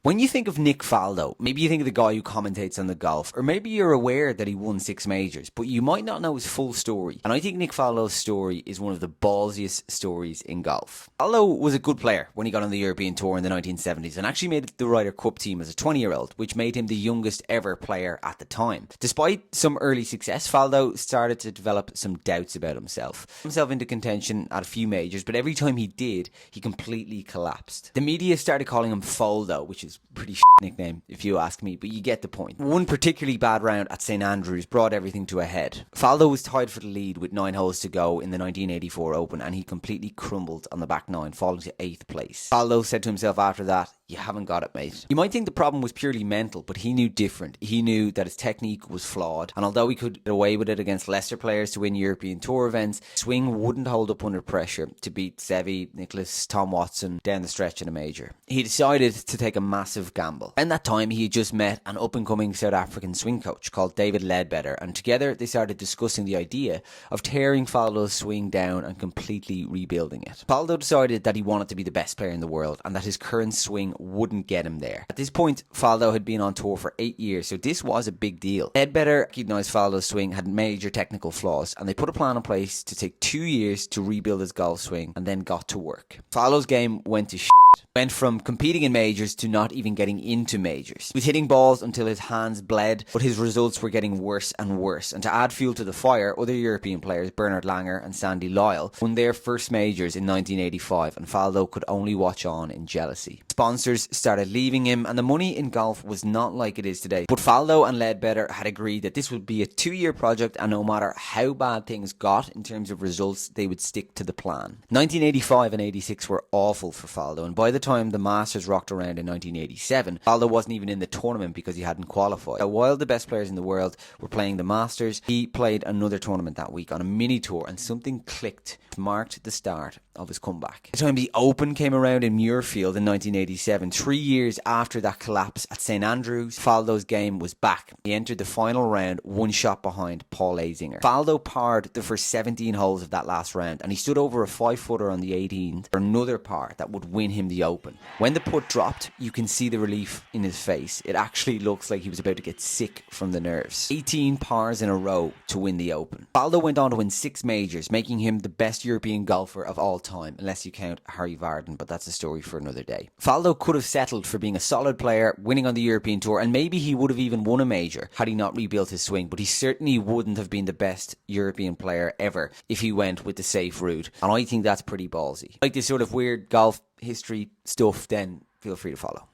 When you think of Nick Faldo, maybe you think of the guy who commentates on the golf, or maybe you're aware that he won 6 majors, but you might not know his full story. And I think Nick Faldo's story is one of the ballsiest stories in golf. Faldo was a good player when he got on the European Tour in the 1970s and actually made the Ryder Cup team as a 20-year-old, which made him the youngest ever player at the time. Despite some early success, Faldo started to develop some doubts about himself. He got himself into contention at a few majors, but every time he did, he completely collapsed. The media started calling him Faldo, which is a pretty nickname if you ask me, but you get the point. One particularly bad round at St Andrews brought everything to a head. Faldo was tied for the lead with 9 holes to go in the 1984 Open, and he completely crumbled on the back 9, falling to 8th place. Faldo said to himself after that, "You haven't got it, mate." You might think the problem was purely mental, but he knew different. He knew that his technique was flawed, and although he could get away with it against lesser players to win European Tour events, swing wouldn't hold up under pressure to beat Seve, Nicklaus, Tom Watson down the stretch in a major. He decided to take a massive gamble. In that time, he had just met an up-and-coming South African swing coach called David Ledbetter, and together they started discussing the idea of tearing Faldo's swing down and completely rebuilding it. Faldo decided that he wanted to be the best player in the world, and that his current swing wouldn't get him there. At this point, Faldo had been on tour for 8 years, so this was a big deal. Ledbetter recognised Faldo's swing had major technical flaws, and they put a plan in place to take 2 years to rebuild his golf swing, and then got to work. Faldo's game went to went from competing in majors to not even getting into majors. He was hitting balls until his hands bled, but his results were getting worse and worse. And to add fuel to the fire, other European players, Bernard Langer and Sandy Lyle, won their first majors in 1985, and Faldo could only watch on in jealousy. Sponsors started leaving him, and the money in golf was not like it is today. But Faldo and Ledbetter had agreed that this would be a 2-year project, and no matter how bad things got in terms of results, they would stick to the plan. 1985 and 86 were awful for Faldo, and by the time the Masters rocked around in 1987, Faldo wasn't even in the tournament because he hadn't qualified. Now, while the best players in the world were playing the Masters, he played another tournament that week on a mini tour, and something clicked, marked the start of his comeback. The time the Open came around in Muirfield in 1987, 3 years after that collapse at St Andrews, Faldo's game was back. He entered the final round 1 shot behind Paul Azinger. Faldo parred the first 17 holes of that last round, and he stood over a 5-footer on the 18th for another par that would win him the Open. When the putt dropped, you can see the relief in his face. It actually looks like he was about to get sick from the nerves. 18 pars in a row to win the Open. Faldo went on to win 6 majors, making him the best European golfer of all time, unless you count Harry Vardon, but that's a story for another day. Faldo could have settled for being a solid player, winning on the European Tour, and maybe he would have even won a major had he not rebuilt his swing, but he certainly wouldn't have been the best European player ever if he went with the safe route, and I think that's pretty ballsy. Like this sort of weird golf history stuff, then feel free to follow.